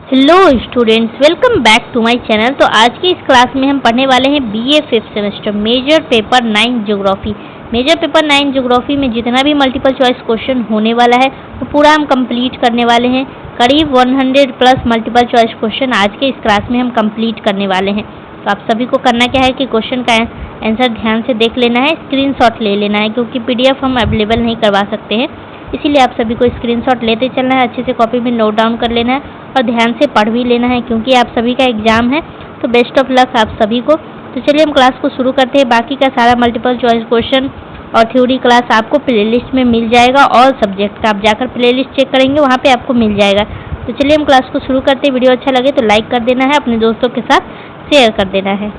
Hello students, welcome back to my channel. तो आज की इस क्लास में हम पढ़ने वाले हैं BA 5th semester major paper 9 geography. Major paper 9 geography में जितना भी मल्टीपल चॉइस क्वेश्चन होने वाला है वो पूरा हम कंप्लीट करने वाले हैं। करीब 100 प्लस मल्टीपल चॉइस क्वेश्चन आज के इस क्लास में हम कंप्लीट करने वाले हैं। तो आप सभी को करना क्या है कि क्वेश्चन का आंसर ध्यान से देख लेना है, स्क्रीनशॉट ले लेना है, क्योंकि PDF हम अवेलेबल नहीं करवा सकते हैं, इसीलिए आप सभी को स्क्रीनशॉट लेते चलना है, अच्छे से कॉपी में नोट डाउन कर लेना है और ध्यान से पढ़ भी लेना है, क्योंकि आप सभी का एग्जाम है। तो बेस्ट ऑफ लक आप सभी को। तो चलिए हम क्लास को शुरू करते हैं। बाकी का सारा मल्टीपल चॉइस क्वेश्चन और थ्योरी क्लास आपको प्लेलिस्ट में मिल जाएगा, और सब्जेक्ट का आप जाकर प्लेलिस्ट चेक करेंगे, वहाँ पे आपको मिल जाएगा। तो चलिए हम क्लास को शुरू करते हैं। वीडियो अच्छा लगे तो लाइक कर देना है, अपने दोस्तों के साथ शेयर कर देना है।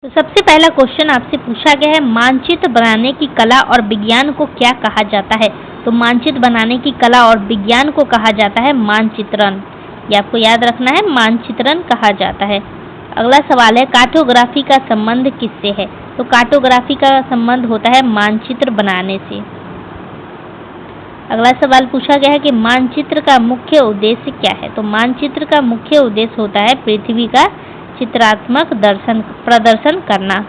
तो सबसे पहला क्वेश्चन आपसे पूछा गया है, मानचित्र बनाने की कला और विज्ञान को क्या कहा जाता है? तो मानचित्र बनाने की कला और विज्ञान को कहा जाता है मानचित्रण। ये आपको याद रखना है, मानचित्रण कहा जाता है। अगला सवाल है, कार्टोग्राफी का संबंध किससे है? तो कार्टोग्राफी का संबंध होता है मानचित्र बनाने से। अगला सवाल पूछा गया है कि मानचित्र का मुख्य उद्देश्य क्या है? तो मानचित्र का मुख्य उद्देश्य होता है पृथ्वी का चित्रात्मक प्रदर्शन करना।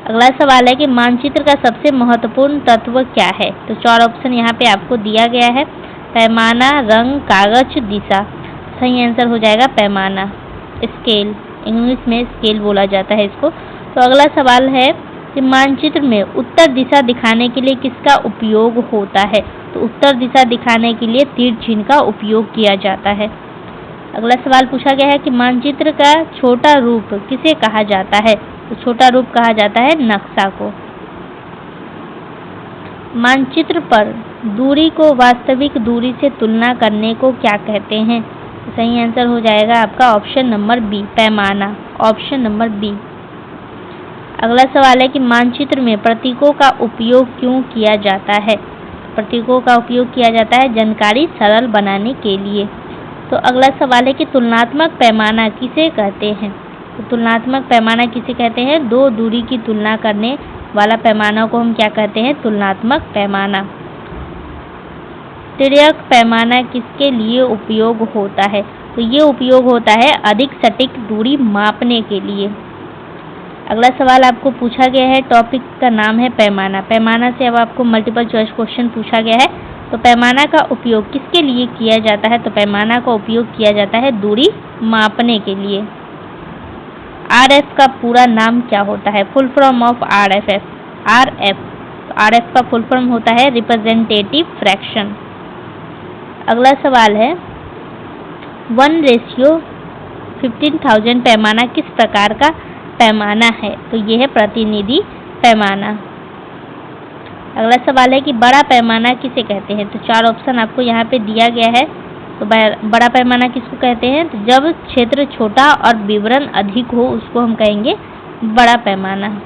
अगला सवाल है कि मानचित्र का सबसे महत्वपूर्ण तत्व क्या है? तो 4 ऑप्शन यहाँ पे आपको दिया गया है, पैमाना, रंग, कागज, दिशा। सही आंसर हो जाएगा पैमाना, स्केल। इंग्लिश में स्केल बोला जाता है इसको। तो अगला सवाल है कि मानचित्र में उत्तर दिशा दिखाने के लिए किसका उपयोग होता है? तो उत्तर दिशा दिखाने के लिए तीर चिन्ह का उपयोग किया जाता है। अगला सवाल पूछा गया है कि मानचित्र का छोटा रूप किसे कहा जाता है? तो छोटा रूप कहा जाता है नक्शा को। मानचित्र पर दूरी को वास्तविक दूरी से तुलना करने को क्या कहते हैं? तो सही आंसर हो जाएगा आपका ऑप्शन नंबर बी, पैमाना। Option number B. अगला सवाल है कि मानचित्र में प्रतीकों का उपयोग क्यों किया जाता है? प्रतीकों का उपयोग किया जाता है जानकारी सरल बनाने के लिए। तो अगला सवाल है कि तुलनात्मक पैमाना किसे कहते हैं? तो तुलनात्मक पैमाना किसे कहते हैं? दो दूरी की तुलना करने वाला पैमाना को हम क्या कहते हैं? तुलनात्मक पैमाना। तिर्यक पैमाना किसके लिए उपयोग होता है? तो ये उपयोग होता है अधिक सटीक दूरी मापने के लिए। अगला सवाल आपको पूछा गया है, टॉपिक का नाम है पैमाना। पैमाना से अब आपको मल्टीपल चॉइस क्वेश्चन पूछा गया है। तो पैमाना का उपयोग किसके लिए किया जाता है? तो पैमाना का उपयोग किया जाता है दूरी मापने के लिए। RF का पूरा नाम क्या होता है? Full form of RF। RF का फुल फॉर्म होता है रिप्रेजेंटेटिव फ्रैक्शन। अगला सवाल है, 1:15,000 पैमाना किस प्रकार का पैमाना है? तो ये है प्रतिनिधि पैमाना। अगला सवाल है कि बड़ा पैमाना किसे कहते हैं? तो 4 ऑप्शन आपको यहाँ पे दिया गया है। तो बड़ा पैमाना किसको कहते हैं? तो जब क्षेत्र छोटा और विवरण अधिक हो उसको हम कहेंगे बड़ा पैमाना।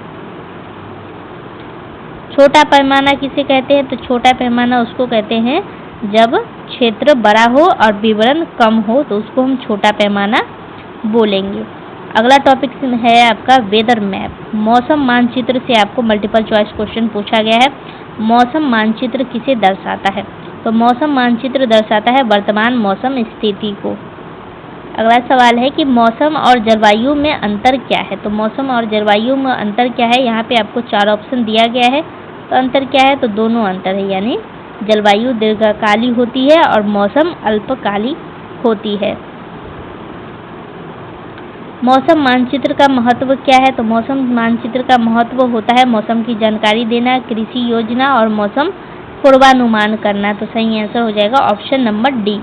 छोटा पैमाना किसे कहते हैं? तो छोटा पैमाना उसको कहते हैं जब क्षेत्र बड़ा हो और विवरण कम हो, तो उसको हम छोटा पैमाना बोलेंगे। अगला टॉपिक है आपका वेदर मैप। मौसम मानचित्र से आपको मल्टीपल चॉइस क्वेश्चन पूछा गया है। मौसम मानचित्र किसे दर्शाता है? तो मौसम मानचित्र दर्शाता है वर्तमान मौसम स्थिति को। अगला सवाल है कि मौसम और जलवायु में अंतर क्या है? तो मौसम और जलवायु में अंतर क्या है? यहाँ पे आपको 4 ऑप्शन दिया गया है। तो अंतर क्या है? तो दोनों अंतर है, यानी जलवायु दीर्घकाली होती है और मौसम अल्पकाली होती है। मौसम मानचित्र का महत्व क्या है? तो मौसम मानचित्र का महत्व होता है मौसम की जानकारी देना, कृषि योजना और मौसम पूर्वानुमान करना। तो सही आंसर हो जाएगा ऑप्शन नंबर डी।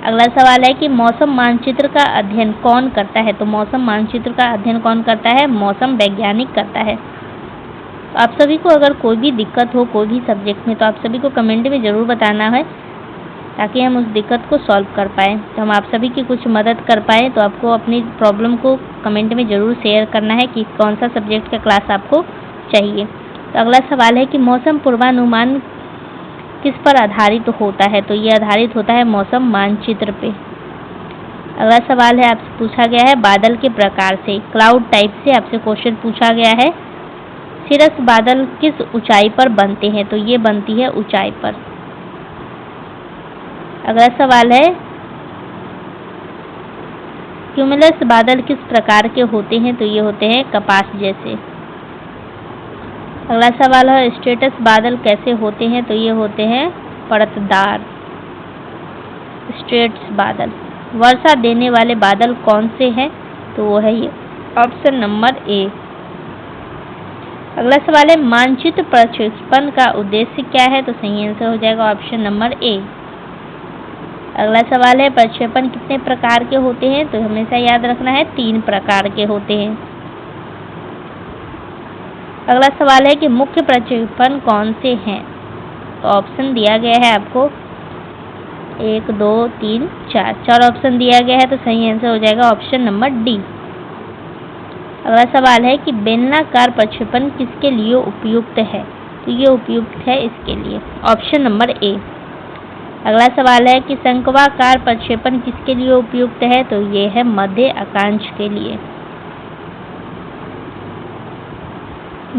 अगला सवाल है कि मौसम मानचित्र का अध्ययन कौन करता है? तो मौसम मानचित्र का अध्ययन कौन करता है? मौसम वैज्ञानिक करता है। तो आप सभी को अगर कोई भी दिक्कत हो कोई भी सब्जेक्ट में, तो आप सभी को कमेंट में ज़रूर बताना है, ताकि हम उस दिक्कत को सॉल्व कर पाएँ। तो हम आप सभी की कुछ मदद कर पाएँ। तो आपको अपनी प्रॉब्लम को कमेंट में ज़रूर शेयर करना है कि कौन सा सब्जेक्ट का क्लास आपको चाहिए। तो अगला सवाल है कि मौसम पूर्वानुमान किस पर आधारित होता है? तो ये आधारित होता है मौसम मानचित्र पे। अगला सवाल है आपसे पूछा गया है बादल के प्रकार से, क्लाउड टाइप से आपसे क्वेश्चन पूछा गया है। सिरस बादल किस ऊंचाई पर बनते हैं? तो ये बनती है ऊंचाई पर। अगला सवाल है क्यूमुलस बादल किस प्रकार के होते हैं? तो ये होते हैं कपास जैसे। अगला सवाल है स्ट्रेटस बादल कैसे होते हैं? तो ये होते हैं परतदार स्ट्रेट्स बादल। वर्षा देने वाले बादल कौन से हैं? तो वो है ये ऑप्शन नंबर ए। अगला सवाल है मानचित्र प्रक्षेपण का उद्देश्य क्या है? तो सही आंसर हो जाएगा ऑप्शन नंबर ए। अगला सवाल है प्रक्षेपण कितने प्रकार के होते हैं? तो हमेशा याद रखना है 3 प्रकार के होते हैं। अगला सवाल है कि मुख्य प्रक्षेपण कौन से हैं? तो ऑप्शन दिया गया है आपको 1, 2, 3, 4 ऑप्शन दिया गया है, तो सही आंसर हो जाएगा ऑप्शन नंबर डी। अगला सवाल है कि बेलनाकार प्रक्षेपण किसके लिए उपयुक्त है? तो ये उपयुक्त है इसके लिए, ऑप्शन नंबर ए। अगला सवाल है कि शंक्वाकार प्रक्षेपण किसके लिए उपयुक्त है? तो ये है मध्य अक्षांश के लिए।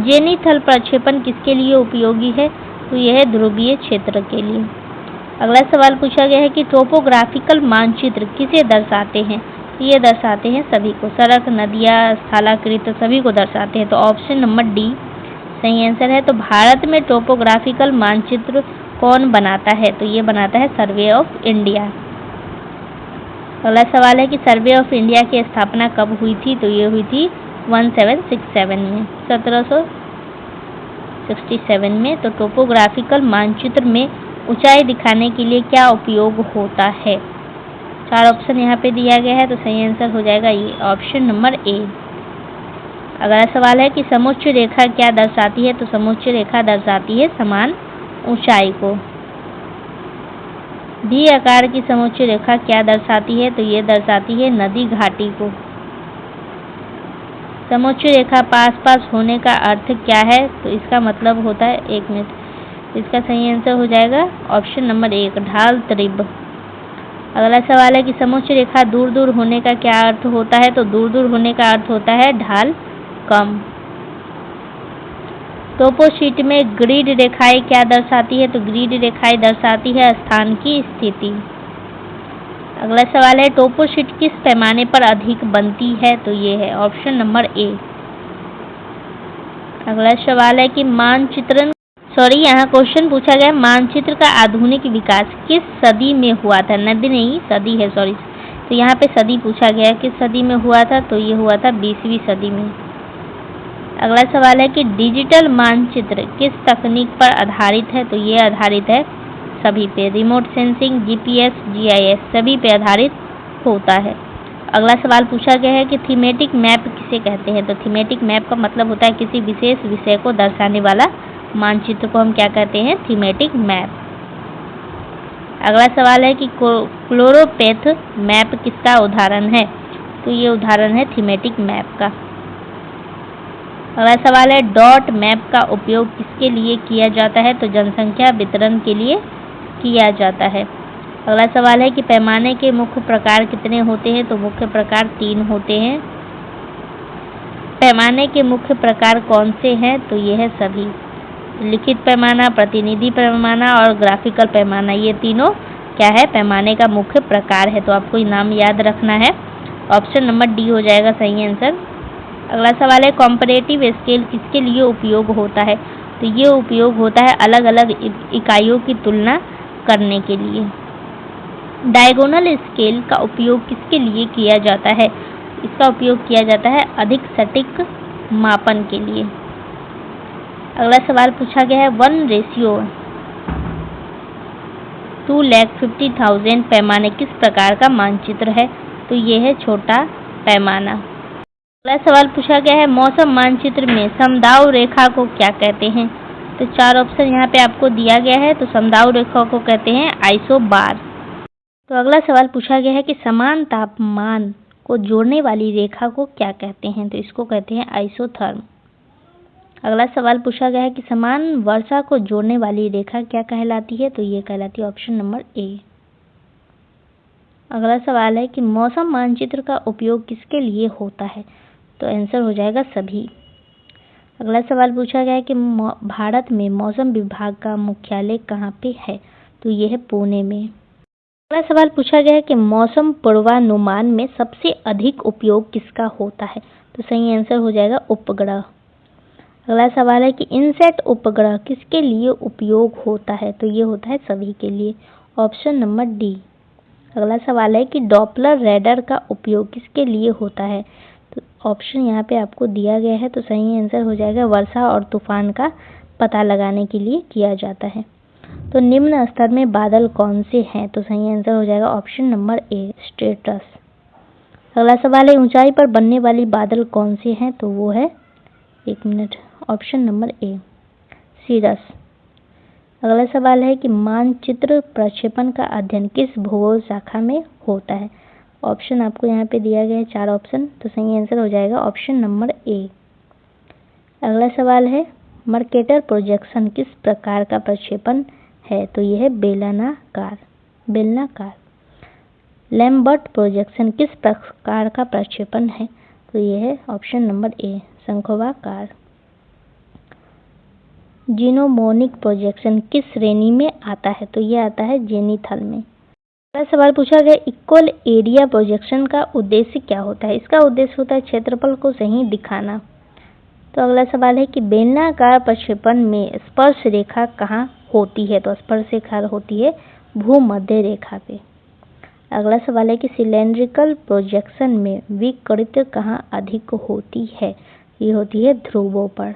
जेनिथल प्रक्षेपण किसके लिए उपयोगी है? तो यह है ध्रुवीय क्षेत्र के लिए। अगला सवाल पूछा गया है कि टोपोग्राफिकल मानचित्र किसे दर्शाते हैं? तो ये दर्शाते हैं सभी को, सड़क, नदियाँ, स्थलाकृत सभी को दर्शाते हैं, तो ऑप्शन नंबर डी सही आंसर है। तो भारत में टोपोग्राफिकल मानचित्र कौन बनाता है? तो ये बनाता है सर्वे ऑफ इंडिया। अगला सवाल है कि सर्वे ऑफ इंडिया की स्थापना कब हुई थी? तो ये हुई थी 1767 में, 1767 में। तो टोपोग्राफिकल मानचित्र में ऊंचाई दिखाने के लिए क्या उपयोग होता है? 4 ऑप्शन यहाँ पे दिया गया है, तो सही आंसर हो जाएगा ये ऑप्शन नंबर ए। अगला सवाल है कि समोच्च रेखा क्या दर्शाती है? तो समोच्च रेखा दर्शाती है समान ऊंचाई को। वी आकार की समोच्च रेखा क्या दर्शाती है? तो ये दर्शाती है नदी घाटी को। समोच्च रेखा पास पास होने का अर्थ क्या है? तो इसका मतलब होता है, 1 मिनट, इसका सही आंसर हो जाएगा ऑप्शन नंबर 1 ढाल त्रिभ। अगला सवाल है कि समोच्च रेखा दूर दूर होने का क्या अर्थ होता है? तो दूर दूर होने का अर्थ होता है ढाल कम। टोपोशीट में ग्रिड रेखाएं क्या दर्शाती है? तो ग्रिड रेखाएं दर्शाती है स्थान की स्थिति। अगला सवाल है टोपोशीट किस पैमाने पर अधिक बनती है? तो ये है ऑप्शन नंबर ए। अगला सवाल है कि यहाँ क्वेश्चन पूछा गया मानचित्र का आधुनिक विकास किस सदी में हुआ था? नदी नहीं, सदी है, सॉरी। तो यहाँ पे सदी पूछा गया किस सदी में हुआ था? तो ये हुआ था 20वीं सदी में। अगला सवाल है कि डिजिटल मानचित्र किस तकनीक पर आधारित है? तो ये आधारित है सभी पे, रिमोट सेंसिंग, जीपीएस, जीआईएस सभी पे आधारित होता है। अगला सवाल पूछा गया है कि थीमेटिक मैप किसे कहते हैं? तो थीमेटिक मैप का मतलब होता है किसी विशेष विषय को दर्शाने वाला मानचित्र को हम क्या कहते हैं? Thematic map. अगला सवाल है कि क्लोरोपेथ मैप किसका उदाहरण है? तो ये उदाहरण है थीमेटिक मैप का। अगला सवाल है डॉट मैप का उपयोग किसके लिए किया जाता है? तो जनसंख्या वितरण के लिए किया जाता है। अगला सवाल है कि पैमाने के मुख्य प्रकार कितने होते हैं? तो मुख्य प्रकार 3 होते हैं। पैमाने के मुख्य प्रकार कौन से हैं? तो ये है सभी, लिखित पैमाना, प्रतिनिधि पैमाना और ग्राफिकल पैमाना, ये तीनों क्या है? पैमाने का मुख्य प्रकार है। तो आपको नाम याद रखना है, ऑप्शन नंबर डी हो जाएगा सही आंसर। अगला सवाल है कॉम्परेटिव स्केल किसके लिए उपयोग होता है? तो ये उपयोग होता है अलग अलग इकाइयों की तुलना करने के लिए। डायगोनल स्केल का उपयोग किसके लिए किया जाता है? इसका उपयोग किया जाता है अधिक सटीक मापन के लिए। अगला सवाल पूछा गया है 1:250,000 पैमाने किस प्रकार का मानचित्र है? तो ये है छोटा पैमाना। अगला सवाल पूछा गया है मौसम मानचित्र में समदाव रेखा को क्या कहते हैं? तो 4 ऑप्शन यहाँ पे आपको दिया गया है। तो समदाव रेखा को कहते हैं आइसोबार। तो अगला सवाल पूछा गया है कि समान तापमान को जोड़ने वाली रेखा को क्या कहते हैं? तो इसको कहते हैं आइसोथर्म। अगला सवाल पूछा गया है कि समान वर्षा को जोड़ने वाली रेखा क्या कहलाती है? तो ये कहलाती है ऑप्शन नंबर ए। अगला सवाल है कि मौसम मानचित्र का उपयोग किसके लिए होता है? तो आंसर हो जाएगा सभी। अगला सवाल पूछा गया है कि भारत में मौसम विभाग का मुख्यालय कहाँ पे है? तो ये है पुणे में। अगला सवाल पूछा गया है कि मौसम पूर्वानुमान में सबसे अधिक उपयोग किसका होता है? तो सही आंसर हो जाएगा उपग्रह। अगला सवाल है कि इनसेट उपग्रह किसके लिए उपयोग होता है? तो ये होता है सभी के लिए, ऑप्शन नंबर डी। अगला सवाल है कि डॉपलर रडार का उपयोग किसके लिए होता है? तो ऑप्शन यहाँ पे आपको दिया गया है, तो सही आंसर हो जाएगा वर्षा और तूफान का पता लगाने के लिए किया जाता है। तो निम्न स्तर में बादल कौन से हैं? तो सही आंसर हो जाएगा ऑप्शन नंबर ए, स्ट्रेटस। अगला सवाल है ऊंचाई पर बनने वाली बादल कौन से हैं? तो वो है, एक minute, option number A, cirrus. अगला सवाल है कि मानचित्र प्रक्षेपण का अध्ययन किस भूगोल शाखा में होता है? ऑप्शन आपको यहाँ पे दिया गया है, 4 ऑप्शन, तो सही आंसर हो जाएगा ऑप्शन नंबर ए। अगला सवाल है मर्केटर प्रोजेक्शन किस प्रकार का प्रक्षेपण है? तो यह है बेलनाकार। लैम्बर्ट प्रोजेक्शन किस प्रकार का प्रक्षेपण है? तो यह है ऑप्शन नंबर ए, शंक्वाकार। जीनोमोनिक प्रोजेक्शन किस श्रेणी में आता है? तो यह आता है जेनिथल में। अगला सवाल पूछा गया इक्वल एरिया प्रोजेक्शन का उद्देश्य क्या होता है? इसका उद्देश्य होता है क्षेत्रफल को सही दिखाना। तो अगला सवाल है कि बेलनाकार प्रक्षेपण में स्पर्श रेखा कहाँ होती है? तो स्पर्श रेखा होती है भूमध्य रेखा पे। अगला सवाल है कि सिलेंड्रिकल प्रोजेक्शन में विकृति कहाँ अधिक होती है? ये होती है ध्रुवों पर।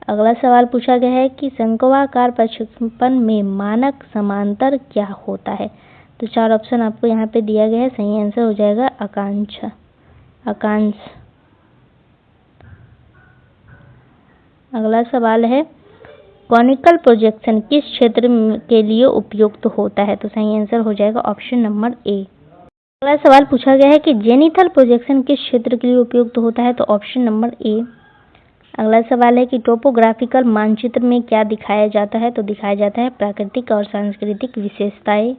अगला सवाल पूछा गया है कि शंक्वाकार प्रक्षेपण में मानक समांतर क्या होता है? तो 4 ऑप्शन आपको यहाँ पे दिया गया है, सही आंसर हो जाएगा अकांश। अगला सवाल है कॉनिकल प्रोजेक्शन किस क्षेत्र के लिए उपयुक्त होता है? तो सही आंसर हो जाएगा ऑप्शन नंबर ए। अगला सवाल पूछा गया है कि जेनिथल प्रोजेक्शन किस क्षेत्र के लिए उपयुक्त होता है? तो ऑप्शन नंबर ए। अगला सवाल है कि टोपोग्राफिकल मानचित्र में क्या दिखाया जाता है? तो दिखाया जाता है प्राकृतिक और सांस्कृतिक विशेषताएं।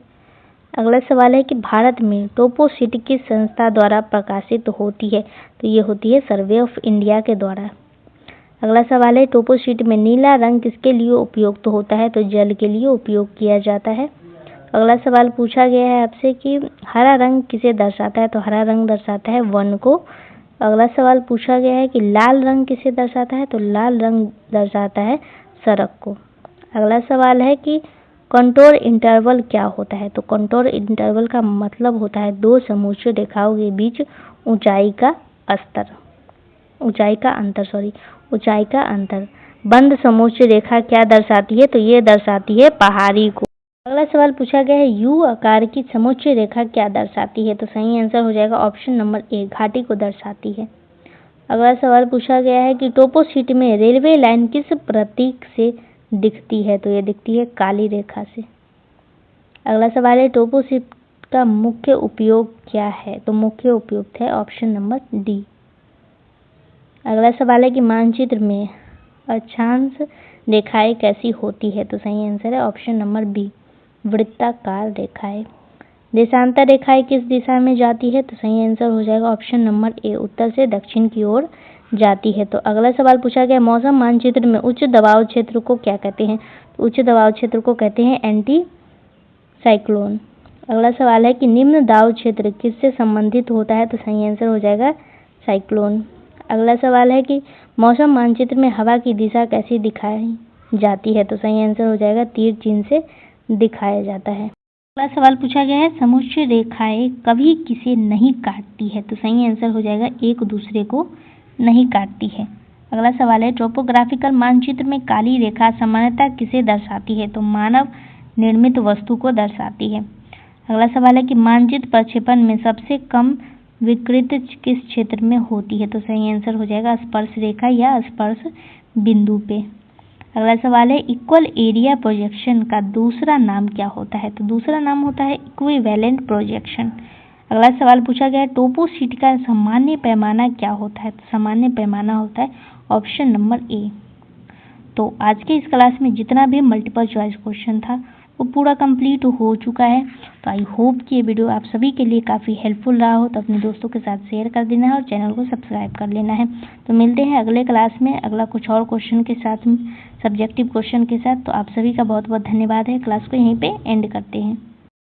अगला सवाल है कि भारत में टोपोशीट किस संस्था द्वारा प्रकाशित होती है? तो ये होती है सर्वे ऑफ इंडिया के द्वारा। अगला सवाल है टोपोशीट में नीला रंग किसके लिए उपयुक्त होता है? तो जल के लिए उपयोग किया जाता है। अगला सवाल पूछा गया है आपसे कि हरा रंग किसे दर्शाता है? तो हरा रंग दर्शाता है वन को। अगला सवाल पूछा गया है कि लाल रंग किसे दर्शाता है? तो लाल रंग दर्शाता है सड़क को। अगला सवाल है कि कंटूर इंटरवल क्या होता है? तो कंटूर इंटरवल का मतलब होता है दो समोच्च रेखाओं के बीच ऊंचाई का अंतर। बंद समोच्च रेखा क्या दर्शाती है? तो ये दर्शाती है पहाड़ी को। अगला सवाल पूछा गया है यू आकार की समोच्च रेखा क्या दर्शाती है? तो सही आंसर हो जाएगा ऑप्शन नंबर ए, घाटी को दर्शाती है। अगला सवाल पूछा गया है कि टोपोशीट में रेलवे लाइन किस प्रतीक से दिखती है? तो ये दिखती है काली रेखा से। अगला सवाल है टोपोशीट का मुख्य उपयोग क्या है? तो मुख्य उपयोग है ऑप्शन नंबर डी। अगला सवाल है कि मानचित्र में अक्षांश रेखाएं कैसी होती है? तो सही आंसर है ऑप्शन नंबर बी, वृत्ताकार रेखाएं। देशांतर रेखाएं किस दिशा में जाती है? तो सही आंसर हो जाएगा ऑप्शन नंबर ए, उत्तर से दक्षिण की ओर जाती है। तो अगला सवाल पूछा गया मौसम मानचित्र में उच्च दबाव क्षेत्र को क्या कहते हैं? तो उच्च दबाव क्षेत्र को कहते हैं एंटी साइक्लोन। अगला सवाल है कि निम्न दाब क्षेत्र किससे संबंधित होता है? तो सही आंसर हो जाएगा साइक्लोन। अगला सवाल है कि मौसम मानचित्र में हवा की दिशा कैसी दिखाई जाती है? तो सही आंसर हो जाएगा तीर चिन्ह से दिखाया जाता है। अगला सवाल पूछा गया है समोच्च रेखाएं कभी किसे नहीं काटती है? तो सही आंसर हो जाएगा एक दूसरे को नहीं काटती है। अगला सवाल है टोपोग्राफिकल मानचित्र में काली रेखा सामान्यतः किसे दर्शाती है? तो मानव निर्मित वस्तु को दर्शाती है। अगला सवाल है कि मानचित्र प्रक्षेपण में सबसे कम विकृति किस क्षेत्र में होती है? तो सही आंसर हो जाएगा स्पर्श रेखा या स्पर्श बिंदु पे। अगला सवाल है इक्वल एरिया प्रोजेक्शन का दूसरा नाम क्या होता है? तो दूसरा नाम होता है इक्विवेलेंट प्रोजेक्शन। अगला सवाल पूछा गया है टोपोशीट का सामान्य पैमाना क्या होता है? तो सामान्य पैमाना होता है ऑप्शन नंबर ए। तो आज के इस क्लास में जितना भी मल्टीपल चॉइस क्वेश्चन था वो पूरा कंप्लीट हो चुका है। तो आई होप कि ये वीडियो आप सभी के लिए काफ़ी हेल्पफुल रहा हो। तो अपने दोस्तों के साथ शेयर कर देना है और चैनल को सब्सक्राइब कर लेना है। तो मिलते हैं अगले क्लास में अगला कुछ और क्वेश्चन के साथ, सब्जेक्टिव क्वेश्चन के साथ। तो आप सभी का बहुत बहुत धन्यवाद है। क्लास को यहीं पे एंड करते हैं।